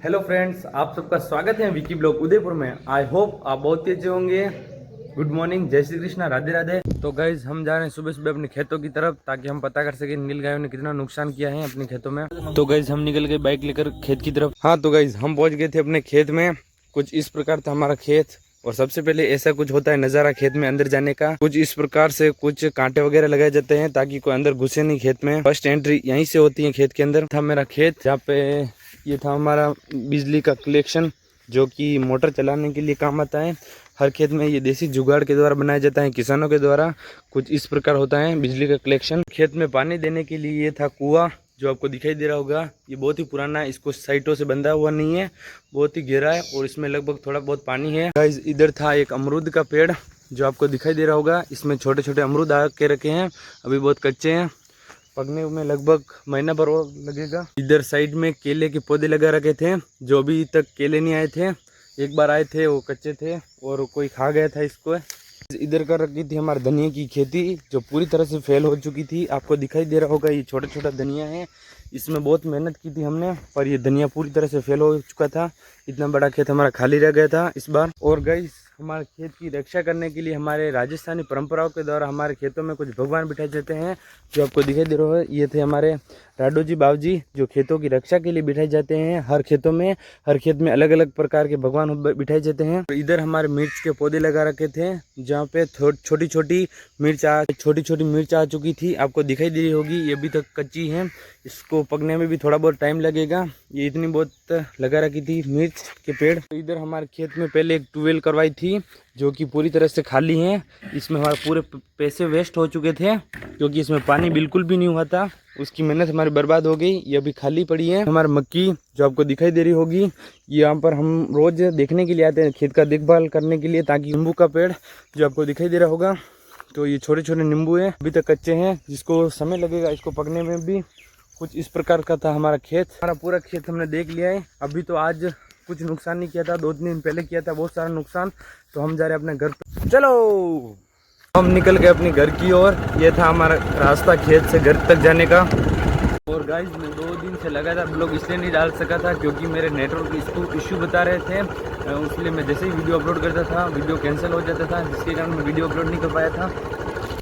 Hello friends, आप सबका स्वागत है विकी ब्लॉग उदयपुर में। आई होप आप बहुत ही अच्छे होंगे। गुड मॉर्निंग, जय श्री कृष्णा, राधे राधे। तो गाइज हम जा रहे हैं सुबह सुबह अपने खेतों की तरफ, ताकि हम पता कर सकें नील गायों ने कितना नुकसान किया है अपने खेतों में। तो गाइज हम निकल गए बाइक लेकर खेत की तरफ। हाँ तो गाइज हम पहुंच गए थे अपने खेत में। कुछ इस प्रकार था हमारा खेत, और सबसे पहले ऐसा कुछ होता है नज़ारा खेत में अंदर जाने का। कुछ इस प्रकार से कुछ कांटे वगैरह लगाए जाते हैं ताकि कोई अंदर घुसे नहीं खेत में। फर्स्ट एंट्री यहीं से होती है खेत के अंदर। था मेरा खेत, जहाँ पे ये था हमारा बिजली का कलेक्शन, जो कि मोटर चलाने के लिए काम आता है। हर खेत में ये देसी जुगाड़ के द्वारा बनाया जाता है किसानों के द्वारा। कुछ इस प्रकार होता है बिजली का कलेक्शन। खेत में पानी देने के लिए ये था कुआं, जो आपको दिखाई दे रहा होगा। ये बहुत ही पुराना है, इसको साइटों से बंधा हुआ नहीं है, बहुत ही गहरा है और इसमें लगभग थोड़ा बहुत पानी है। गाइस इधर था एक अमरूद का पेड़, जो आपको दिखाई दे रहा होगा। इसमें छोटे छोटे अमरूद आ के रखे हैं, अभी बहुत कच्चे हैं, पकने में लगभग महीना भर और लगेगा। इधर साइड में केले के पौधे लगा रखे थे, जो अभी तक केले नहीं आए थे। एक बार आए थे, वो कच्चे थे और कोई खा गया था इसको। इधर कर रखी थी हमारे धनिया की खेती, जो पूरी तरह से फेल हो चुकी थी। आपको दिखाई दे रहा होगा, ये छोटा छोटा धनिया है। इसमें बहुत मेहनत की थी हमने, पर ये धनिया पूरी तरह से फेल हो चुका था। इतना बड़ा खेत हमारा खाली रह गया था इस बार। और गाइस हमारे खेत की रक्षा करने के लिए हमारे राजस्थानी परंपराओं के द्वारा हमारे खेतों में कुछ भगवान बिठाए जाते हैं, जो आपको दिखाई दे रहा है। ये थे हमारे राडो जी बाबूजी, जो खेतों की रक्षा के लिए बिठाए जाते हैं। हर खेतों में, हर खेत में अलग अलग प्रकार के भगवान बिठाए जाते हैं। तो इधर हमारे मिर्च के पौधे लगा रखे थे, जहाँ पे छोटी छोटी मिर्च आ चुकी थी। आपको दिखाई दे रही होगी, ये अभी तक कच्ची है, इसको पकने में भी थोड़ा बहुत टाइम लगेगा। ये इतनी बहुत लगा रखी थी मिर्च के पेड़। तो इधर हमारे खेत में पहले एक ट्यूबवेल करवाई थी, जो कि पूरी तरह से खाली है। इसमें हमारे पूरे पैसे वेस्ट हो चुके थे, क्योंकि इसमें पानी बिल्कुल भी नहीं हुआ था। उसकी मेहनत हमारी बर्बाद हो गई। ये अभी खाली पड़ी है। हमारी मक्की, जो आपको दिखाई दे रही होगी, यहाँ पर हम रोज देखने के लिए आते हैं, खेत का देखभाल करने के लिए। ताकि नींबू का पेड़, जो आपको दिखाई दे रहा होगा, तो ये छोटे छोटे नींबू हैं, अभी तक कच्चे हैं, जिसको समय लगेगा इसको पकने में भी। कुछ इस प्रकार का था हमारा खेत। हमारा पूरा खेत हमने देख लिया है। अभी तो आज कुछ नुकसान नहीं किया था, 2-3 दिन पहले किया था बहुत सारा नुकसान। तो हम जा रहे हैं अपने घर पे। चलो हम निकल गए अपने घर की ओर। ये था हमारा रास्ता खेत से घर तक जाने का। और गाइस मैं 2 दिन से लगातार ब्लॉग इसलिए नहीं डाल सका था, क्योंकि मेरे नेटवर्क इशू बता रहे थे। इसलिए मैं जैसे ही वीडियो अपलोड करता था, वीडियो कैंसिल हो जाता था, जिसके कारण मैं वीडियो अपलोड नहीं कर पाया था।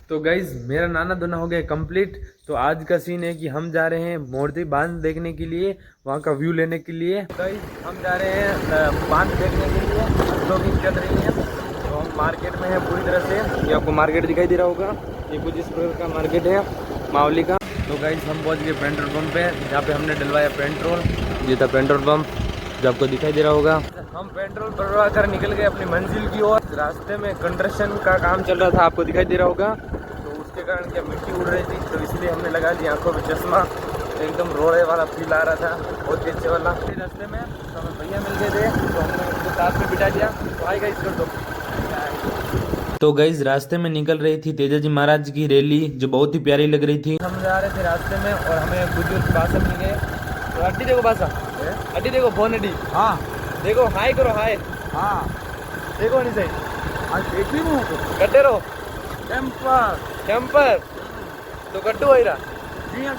तो गाइज मेरा नाना धोना हो गया कंप्लीट। तो आज का सीन है कि हम जा रहे हैं मूर्ति बांध देखने के लिए, वहाँ का व्यू लेने के लिए। गाइज हम जा रहे हैं बांध देखने के लिए, ब्लॉगिंग चल रही है। तो हम मार्केट में हैं पूरी तरह से। ये आपको मार्केट दिखाई दे रहा होगा, ये कुछ इस प्रकार का मार्केट है मावली का। तो गाइज हम पहुँच गए पेट्रोल पंप पे, जहाँ पे हमने डलवाया पेट्रोल। ये था पेट्रोल पंप, जो आपको दिखाई दे रहा होगा। हम पेट्रोल भरवा कर निकल गए अपनी मंजिल की ओर। रास्ते में कंस्ट्रक्शन का काम चल रहा था, आपको दिखाई दे रहा होगा। उसके कारण क्या मिट्टी उड़ रही थी, तो इसलिए हमने लगा दिया आंखों में चश्मा। एकदम रोड़े वाला फील आ रहा था, बहुत अच्छे वाला। रास्ते में तो हमें भैया मिल गए थे, तो हमने उसको साथ में बिठा दिया। तो आएगा इस कर दो। तो गाइस रास्ते में निकल रही थी तेजाजी महाराज की रैली, जो बहुत ही प्यारी लग रही थी। हम जा रहे थे रास्ते में और हमें बुजुर्ग भाषा मिल गए। तो अड्डी देखो भाषा, अड्डी देखो, फोन अड्डी। हाँ देखो, हाय करो, हाय। हाँ देखो नहीं सही, कट्टे रहो कैंपर तो कट्टू आई रहा बिया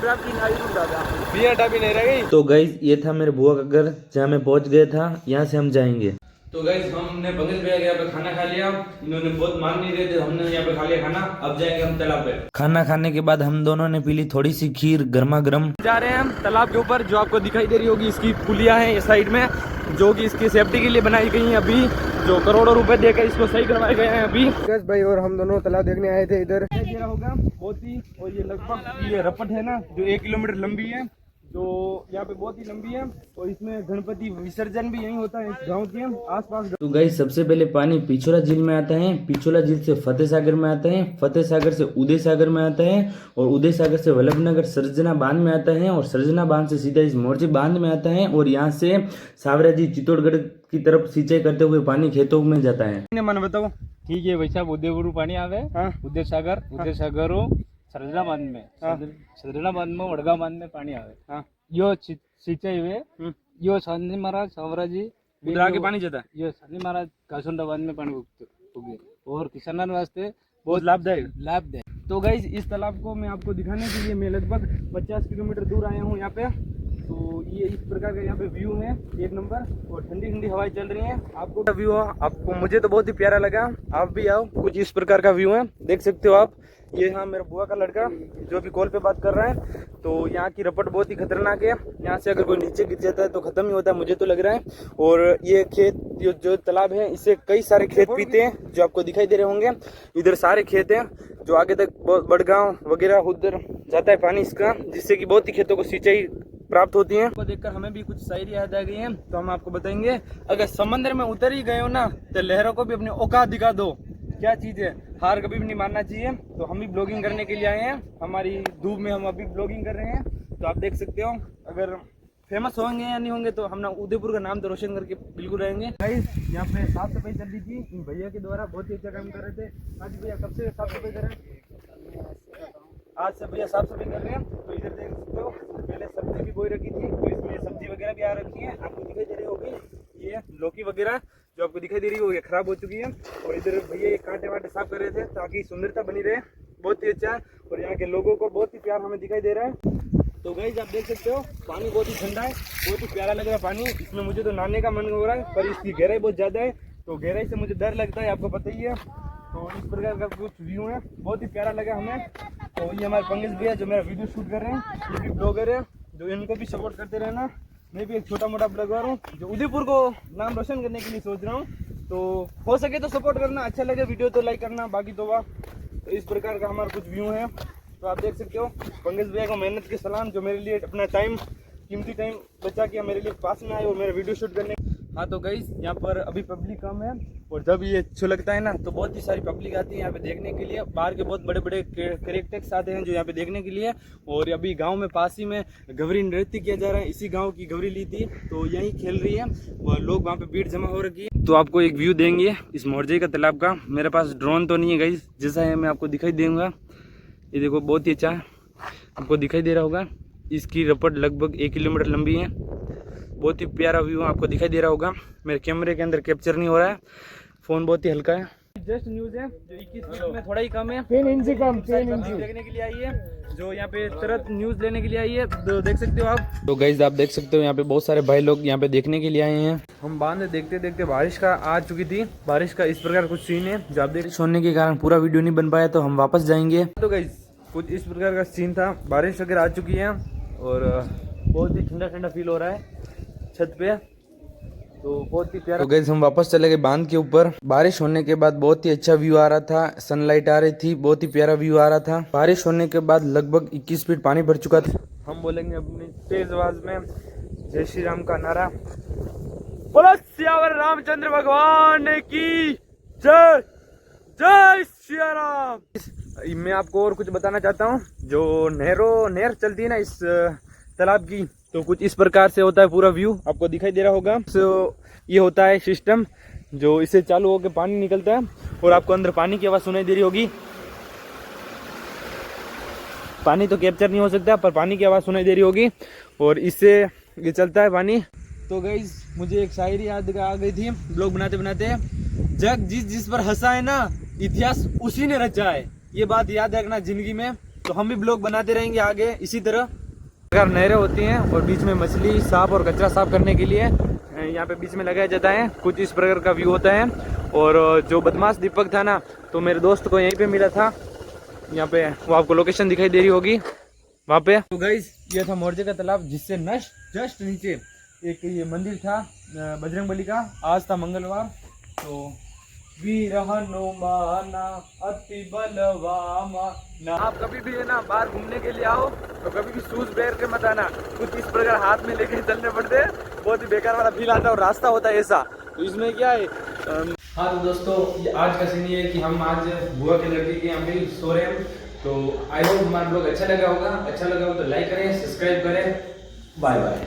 डाबी नहीं रह गई। तो गाइस ये था मेरे बुआ का घर, जहाँ मैं पहुंच गया था। यहाँ से हम जाएंगे। तो गाइस हमने बगल पे यहाँ पे खाना खा लिया। इन्होंने बहुत मान नहीं रहे थे, हमने यहाँ पे खा लिया खाना। अब जाएंगे हम तालाब पे। खाना खाने के बाद हम दोनों ने पी ली थोड़ी सी खीर गर्मा गर्म। जा रहे हैं हम तालाब के ऊपर, जो आपको दिखाई दे रही होगी। इसकी पुलिया है इस साइड में, जो कि इसकी सेफ्टी के लिए बनाई गई है। अभी जो करोड़ों रुपए देकर इसको सही करवाए गए हैं अभी। कैश भाई और हम दोनों तालाब देखने आए थे इधर। होगा बहुत ही, और ये लगभग ये रपट है ना, जो 1 किलोमीटर लंबी है, जो यहाँ पे बहुत ही लंबी है। और इसमें गणपति विसर्जन भी यही होता है इस गाँव के आसपास। तो गाइस सबसे पहले पानी पिछोला झील में आता है, पिछोला झील से फतेह सागर में आता है, फतेह सागर से उदय सागर में आता है, और उदय सागर से वल्लभनगर सरजना बांध में आता है, और सरजना बांध से सीधा इस मोर्चे बांध में आता है। और यहाँ से सावराजी चित्तौड़गढ़ की तरफ सिंचाई करते हुए पानी खेतों में जाता है। मन बताओ। ठीक है वैसा उदयपुर पानी आवे। उदय सागर सरजना बांध में, सरजना बांध में वड़गा बांध में पानी आवे। यो सिंचाई हुए, यो शांति महाराज सावराजी आगे पानी जाता है। यो शांति महाराज कासुंडा बांध में पानी उगे, और किसानों वास्ते बहुत लाभदायक। तो गाइस इस तालाब को मैं आपको दिखाने के लिए मैं लगभग 50 किलोमीटर दूर आया हूँ यहाँ पे। तो ये इस प्रकार का यहाँ पे व्यू है, एक नंबर, और ठंडी ठंडी हवाएं चल रही हैं। आपको व्यू आपको, मुझे तो बहुत ही प्यारा लगा, आप भी आओ। कुछ इस प्रकार का व्यू है, देख सकते हो आप। ये यहाँ मेरा बुआ का लड़का जो अभी कॉल पे बात कर रहा है। तो यहाँ की रपट बहुत ही खतरनाक है, यहाँ से अगर कोई नीचे गिर जाता है तो खत्म ही होता है, मुझे तो लग रहा है। और ये खेत जो तालाब है, इससे कई सारे खेत पीते हैं जो आपको दिखाई दे रहे होंगे। इधर सारे खेत हैं जो आगे तक बहुत बड़गांव वगैरह उधर जाता है पानी इसका, जिससे कि बहुत ही खेतों को सिंचाई प्राप्त होती है। को देखकर हमें भी कुछ शायरी याद आ गई है, तो हम आपको बताएंगे। अगर समंदर में उतर ही गए हो ना, तो लहरों को भी अपनी औकात दिखा दो। क्या चीज़ है, हार कभी भी नहीं मानना चाहिए। तो हम भी ब्लॉगिंग करने के लिए आए हैं, हमारी धूप में हम अभी ब्लॉगिंग कर रहे हैं। तो आप देख सकते हो, अगर फेमस होंगे या नहीं होंगे तो हम ना उदयपुर का नाम तो रोशन करके बिल्कुल रहेंगे। गाइस, यहाँ पे साफ सफाई चल रही थी इन भैया के द्वारा, बहुत ही अच्छा काम कर रहे थे। आज भैया कब से साफ सफाई कर रहे हैं? आज से भैया साफ सफाई कर रहे हैं। तो इधर देख सकते हो, पहले सब्जी भी बोई रखी थी, तो इसमें सब्जी वगैरह भी आ रखी है, आपको दिखाई दे रही होगी। ये लौकी वगैरह जो आपको दिखाई दे रही है वो ये खराब हो चुकी है। और इधर भैया ये कांटे वाटे साफ कर रहे थे ताकि सुंदरता बनी रहे, बहुत ही अच्छा। और यहाँ के लोगों को बहुत ही प्यार हमें दिखाई दे रहा है। तो गाइस, आप देख सकते हो पानी बहुत ही ठंडा है, बहुत ही प्यारा लग रहा है पानी। इसमें मुझे तो नहाने का मन हो रहा है, पर इसकी गहराई बहुत ज़्यादा है, तो गहराई से मुझे डर लगता है, आपको पता ही है। तो इस प्रकार का कुछ व्यू है, बहुत ही प्यारा लगा हमें। तो ये हमारे पंकज भैया जो मेरा वीडियो शूट कर रहे हैं, ये भी ब्लॉगर है, जो इनको भी सपोर्ट करते रहना। मैं भी एक छोटा मोटा ब्लॉगर हूँ जो उदयपुर को नाम रोशन करने के लिए सोच रहा हूँ। तो हो सके तो सपोर्ट करना, अच्छा लगे वीडियो तो लाइक करना, बाकी तो वाह। तो इस प्रकार का हमारा कुछ व्यू है। तो आप देख सकते हो, पंकज भैया को मेहनत के सलाम, जो मेरे लिए अपना टाइम, कीमती टाइम बचा के मेरे लिए पास में आए और मेरा वीडियो शूट करने। हाँ तो गाइस, यहाँ पर अभी पब्लिक कम है, और जब ये अच्छा लगता है ना तो बहुत ही सारी पब्लिक आती है यहाँ पे देखने के लिए। बाहर के बहुत बड़े बड़े कैरेक्टर्स आते हैं जो यहाँ पे देखने के लिए। और अभी गांव में पास ही में गवरी नृत्य किया जा रहा है, इसी गांव की गवरी ली थी, तो यहीं खेल रही है और लोग वहाँ पे भीड़ जमा हो रखी है। तो आपको एक व्यू देंगे इस मोरजे का तालाब का। मेरे पास ड्रोन तो नहीं है गाइस, जैसा है मैं आपको दिखाई दूंगा। ये देखो, बहुत ही अच्छा आपको दिखाई दे रहा होगा। इसकी रपट लगभग 1 किलोमीटर लंबी है, बहुत ही प्यारा व्यू आपको दिखाई दे रहा होगा। मेरे कैमरे के अंदर कैप्चर नहीं हो रहा है, फ़ोन बहुत ही हल्का है। जस्ट न्यूज़ है जो 21 मिनट में थोड़ा ही कम है, 3 इंच कम, 3 इंच देखने के लिए आई है, जो यहाँ पे तुरंत न्यूज़ लेने के लिए आई है। तो देख सकते हो आप। तो गाइस, आप देख सकते हो यहाँ पे बहुत सारे भाई लोग यहाँ पे देखने के लिए आए हैं। हम बांध देखते देखते बारिश का आ चुकी थी, बारिश का इस प्रकार कुछ सीन है जो आप देख, सोने के कारण पूरा वीडियो नहीं बन पाया, तो हम वापस जाएंगे। तो गाइस, कुछ इस प्रकार का सीन था, बारिश वगैरह आ चुकी है और बहुत ही ठंडा ठंडा फील हो रहा है छत पे, तो बहुत ही प्यारा। तो गाइस, हम वापस चले गए बांध के ऊपर। बारिश होने के बाद बहुत ही अच्छा व्यू आ रहा था, सनलाइट आ रही थी, बहुत ही प्यारा व्यू आ रहा था। बारिश होने के बाद लगभग 21 फीट पानी भर चुका था। हम बोलेंगे अपनी तेज आवाज में जय श्री राम का नारा, बोलो सियावर रामचंद्र भगवान की जय, जय श्री राम। मैं आपको और कुछ बताना चाहता हूँ, जो नहर चलती है ना इस तालाब की, तो कुछ इस प्रकार से होता है पूरा व्यू, आपको दिखाई दे रहा होगा। तो ये होता है सिस्टम, जो इसे चालू होकर पानी निकलता है और आपको अंदर पानी की आवाज़ सुनाई दे रही होगी। पानी तो कैप्चर नहीं हो सकता, पर पानी की आवाज़ सुनाई दे रही होगी और इससे ये चलता है पानी। तो गाइस, मुझे एक शायरी याद आ गई थी ब्लॉग बनाते बनाते, जग जिस पर हंसा है ना, इतिहास उसी ने रचा है। ये बात याद रखना जिंदगी में। तो हम भी ब्लॉग बनाते रहेंगे आगे इसी तरह। अगर नहरें होती हैं और बीच में मछली, सांप और कचरा साफ करने के लिए यहाँ पे बीच में लगाया जाता है, कुछ इस प्रकार का व्यू होता है। और जो बदमाश दीपक था ना, तो मेरे दोस्त को यहीं पे मिला था, यहाँ पे वो आपको लोकेशन दिखाई दे रही होगी वहाँ पे। तो गाइस, ये था मोरजे का तालाब, जिससे जस्ट नीचे एक ये मंदिर था बजरंगबली का। आज था मंगलवार, तो वीर हनुमाना अति बलवामा ना। आप कभी भी है ना बाहर घूमने के लिए आओ तो कभी भी शूज पहन के मत आना, कुछ इस प्रकार हाथ में लेके चलने पड़ते हैं, बहुत ही बेकार वाला फील आता है और रास्ता होता है ऐसा। तो इसमें क्या है, हाँ तो दोस्तों, आज का सीन ये है कि हम आज बुआ के लड़के के यहाँ पे सो रहे हैं। तो आई होप हमारा ब्लॉग अच्छा लगा होगा, अच्छा लगा हो तो लाइक करें, सब्सक्राइब करें। Bye bye.